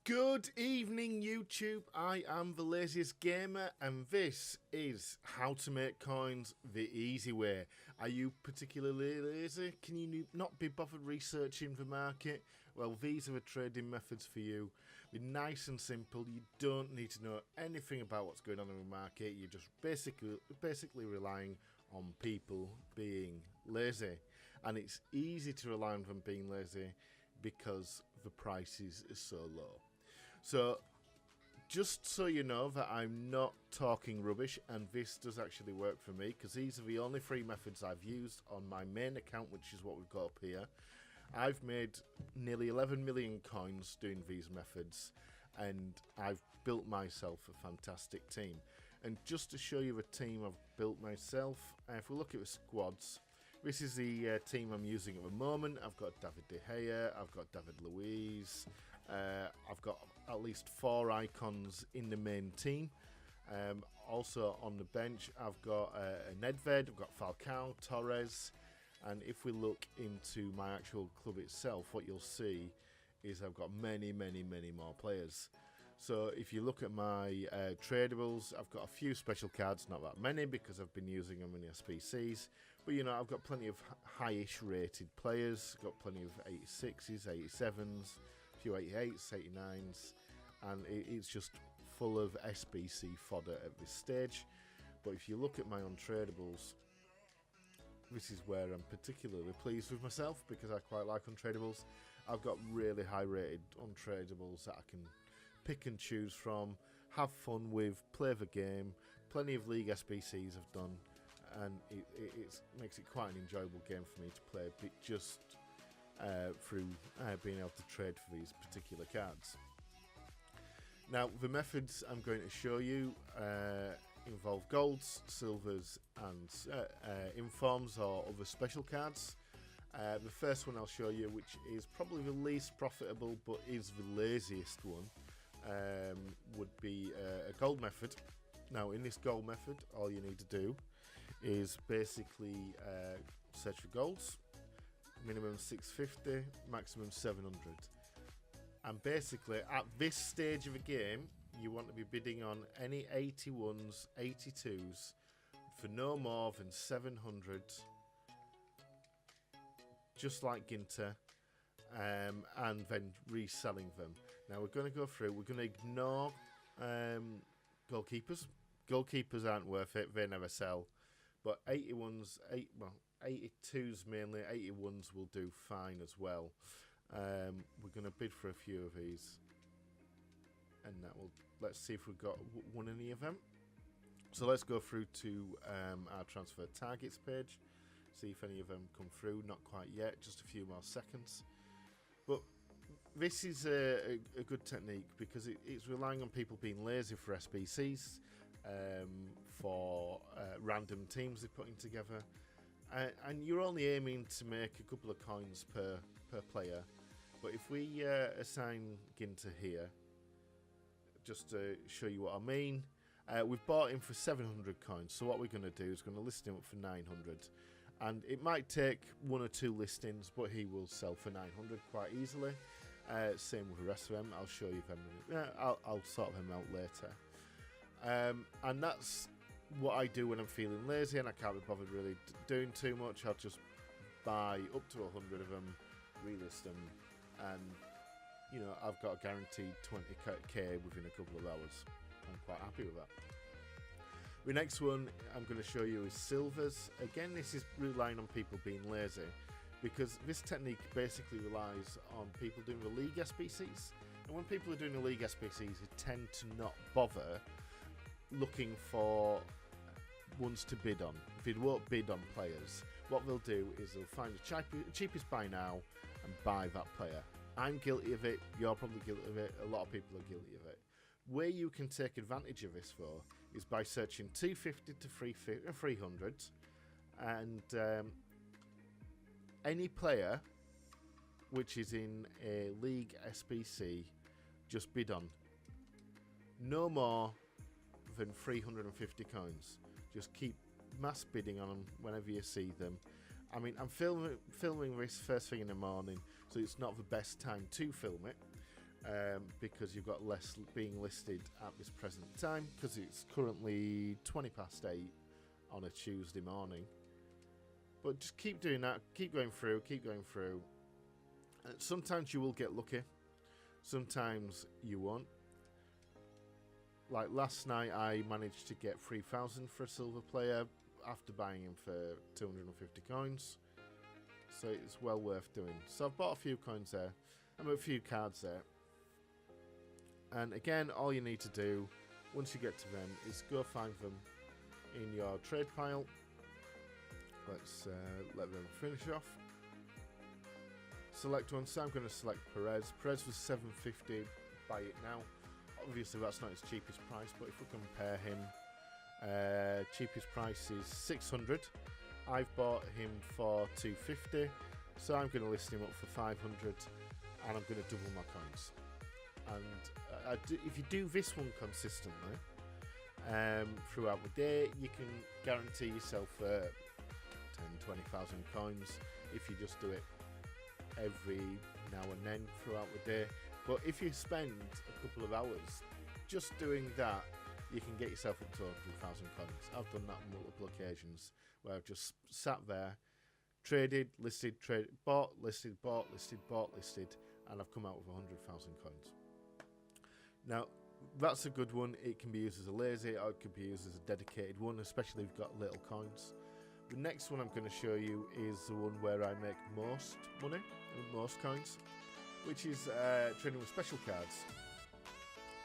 Good evening, YouTube. I am the laziest gamer, and this is how to make coins the easy way. Are you particularly lazy? Can you not be bothered researching the market? Well, these are the trading methods for you. They're nice and simple. You don't need to know anything about what's going on in the market. You're just basically relying on people being lazy, and it's easy to rely on them being lazy because the prices are so low. So, just so you know that I'm not talking rubbish, and this does actually work for me, because these are the only free methods I've used on my main account, which is what we've got up here. I've made nearly 11 million coins doing these methods, and I've built myself a fantastic team. And just to show you the team I've built myself, if we look at the squads, this is the team I'm using at the moment. I've got David De Gea, I've got David Luiz, I've got at least 4 icons in the main team. Also on the bench, I've got Nedved, I've got Falcao, Torres, and if we look into my actual club itself, what you'll see is I've got many more players. So if you look at my tradables, I've got a few special cards, not that many because I've been using them in SBCs. But you know, I've got plenty of high-ish rated players, got plenty of 86s, 87s, a few 88s, 89s, and it's just full of SBC fodder at this stage. But if you look at my untradables, this is where I'm particularly pleased with myself because I quite like untradables. I've got really high rated untradables that I can pick and choose from, have fun with, play the game. Plenty of league SBCs I've done, and it makes it quite an enjoyable game for me to play, just through being able to trade for these particular cards. Now, the methods I'm going to show you involve golds, silvers, and informs or other special cards. The first one I'll show you, which is probably the least profitable but is the laziest one, would be a gold method. Now, in this gold method, all you need to do is basically search for golds, minimum 650, maximum 700. And basically, at this stage of the game, you want to be bidding on any 81s, 82s for no more than 700, just like Ginter, and then reselling them. Now we're going to go through, we're going to ignore goalkeepers. Goalkeepers aren't worth it, they never sell. But 81s, 82s mainly, 81s will do fine as well. We're going to bid for a few of these, and that will, let's see if we've got won any of them. So let's go through to our transfer targets page, see if any of them come through. Not quite yet, just a few more seconds. But this is a good technique because it's relying on people being lazy for SBCs, for random teams they're putting together, and you're only aiming to make a couple of coins per player. But if we assign Ginter here, just to show you what I mean, we've bought him for 700 coins, so what we're going to do is going to list him up for 900. And it might take 1 or 2 listings, but he will sell for 900 quite easily. Same with the rest of them. I'll show you them. I'll sort them out later. And that's what I do when I'm feeling lazy and I can't be bothered really doing too much. I'll just buy up to 100 of them, relist them, and you know, I've got a guaranteed 20k within a couple of hours. I'm quite happy with that. The next one I'm going to show you is silvers. Again, this is relying on people being lazy because this technique basically relies on people doing the league SBCs. And when people are doing the league SBCs, they tend to not bother looking for ones to bid on. If they won't bid on players, what they'll do is they'll find the cheapest buy now and buy that player. I'm guilty of it, you're probably guilty of it, a lot of people are guilty of it. Where you can take advantage of this for is by searching 250 to 300 and any player which is in a league SBC, just bid on. No more than 350 coins. Just keep mass bidding on them whenever you see them. I mean, I'm filming this first thing in the morning, so it's not the best time to film it. because you've got less being listed at this present time, because it's currently 20 past 8 on a Tuesday morning. But just keep doing that, keep going through. Sometimes you will get lucky, sometimes you won't. Like last night, I managed to get 3,000 for a silver player after buying him for 250 coins. So it's well worth doing. So I've bought a few coins there, and a few cards there. And again, all you need to do, once you get to them, is go find them in your trade pile. Let's let them finish off. Select one, so I'm going to select Perez. Perez was 750, buy it now. Obviously that's not his cheapest price, but if we compare him, cheapest price is 600. I've bought him for 250, so I'm going to list him up for 500, and I'm going to double my coins. And if you do this one consistently throughout the day, you can guarantee yourself 10,000, 20,000 coins if you just do it every now and then throughout the day. But if you spend a couple of hours just doing that, you can get yourself up to 100,000 coins. I've done that on multiple occasions where I've just sat there, traded, listed, traded, bought, listed, bought, listed, bought, listed, and I've come out with 100,000 coins. Now, that's a good one. It can be used as a lazy, or it could be used as a dedicated one, especially if you've got little coins. The next one I'm going to show you is the one where I make most money, most coins, which is trading with special cards.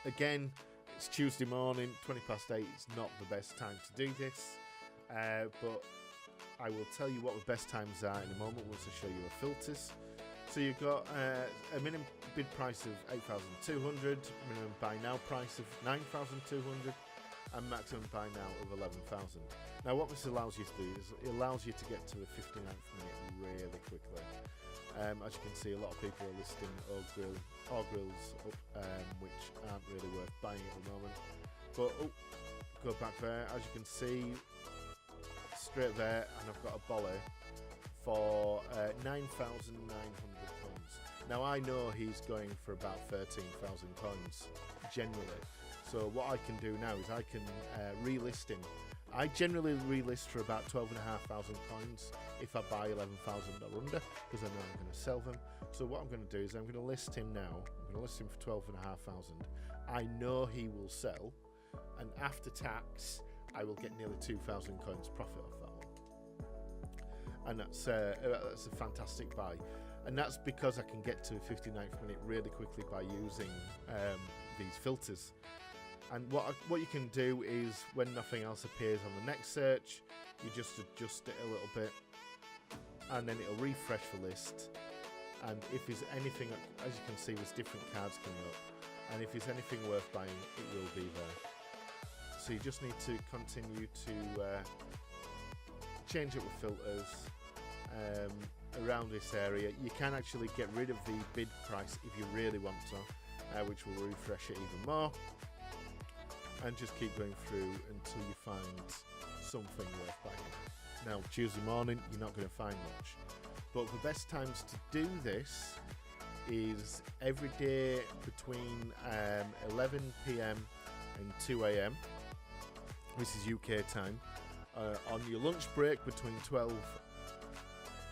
Again, it's Tuesday morning, 20 past 8. It's not the best time to do this, but I will tell you what the best times are in a moment once I show you the filters. So you've got a minimum bid price of 8,200, minimum buy now price of 9,200, and maximum buy now of 11,000. Now what this allows you to do is it allows you to get to the 59th minute really quickly. As you can see, a lot of people are listing Orgrills up, which aren't really worth buying at the moment. But go back there, as you can see, straight there, and I've got a volley for 9,900 coins. Now I know he's going for about 13,000 coins generally. So what I can do now is I can relist him. I generally relist for about 12,500 coins if I buy 11,000 or under, because I know I'm going to sell them. So what I'm going to do is I'm going to list him now. I'm going to list him for 12,500. I know he will sell, and after tax, I will get nearly 2,000 coins profit off that one. And that's a fantastic buy. And that's because I can get to the 59th minute really quickly by using these filters. And what you can do is, when nothing else appears on the next search, you just adjust it a little bit, and then it'll refresh the list. And if there's anything, as you can see, there's different cards coming up, and if there's anything worth buying, it will be there. So you just need to continue to change it with filters around this area. You can actually get rid of the bid price if you really want to, which will refresh it even more. And just keep going through until you find something worth buying. Now, Tuesday morning, you're not going to find much. But the best times to do this is every day between 11 PM and 2 AM. This is UK time. On your lunch break between 12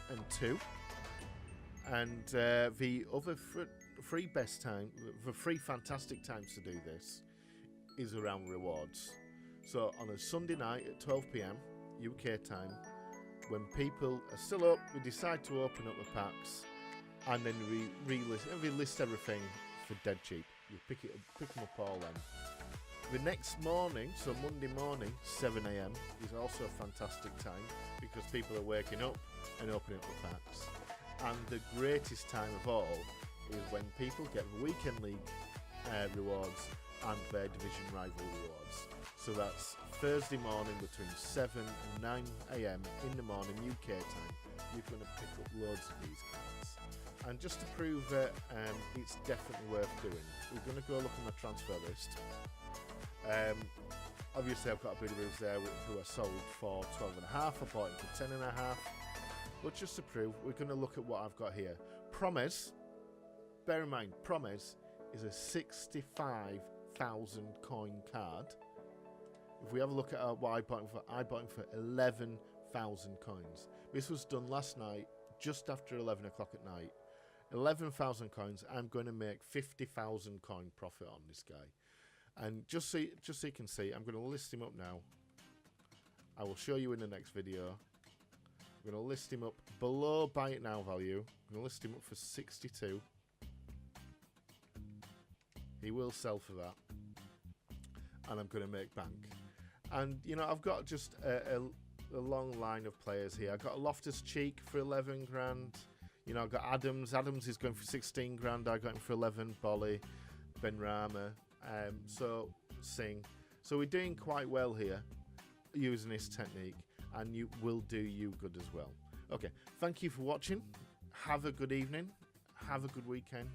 and 2. And the other three best time, the three fantastic times to do this is around rewards. So on a Sunday night at 12 PM UK time, when people are still up, we decide to open up the packs, and then we list everything for dead cheap. You pick them up all then. The next morning, so Monday morning, 7 AM, is also a fantastic time because people are waking up and opening up the packs. And the greatest time of all is when people get the weekend league rewards and their division rival rewards. So that's Thursday morning between 7 and 9 AM in the morning UK time. You're going to pick up loads of these cards. And just to prove that it's definitely worth doing, we're going to go look on the transfer list. Obviously I've got a bit of those there who are sold for 12.5. I bought it for 10.5. But just to prove, we're going to look at what I've got here. Promes, bear in mind, Promes is a 65,000 coin card. If we have a look at what I bought him for 11,000 coins. This was done last night, just after 11 o'clock at night. 11,000 coins. I'm going to make 50,000 coin profit on this guy. And just so you can see, I'm going to list him up now. I will show you in the next video. I'm going to list him up below buy it now value. I'm going to list him up for 62. He will sell for that. And I'm going to make bank. And, you know, I've got just a long line of players here. I've got Loftus-Cheek for 11 grand. You know, I've got Adams. Adams is going for 16 grand. I got him for 11. Bolly, Benrahma, so Singh. So we're doing quite well here using this technique. And you will do you good as well. Okay, thank you for watching. Have a good evening. Have a good weekend.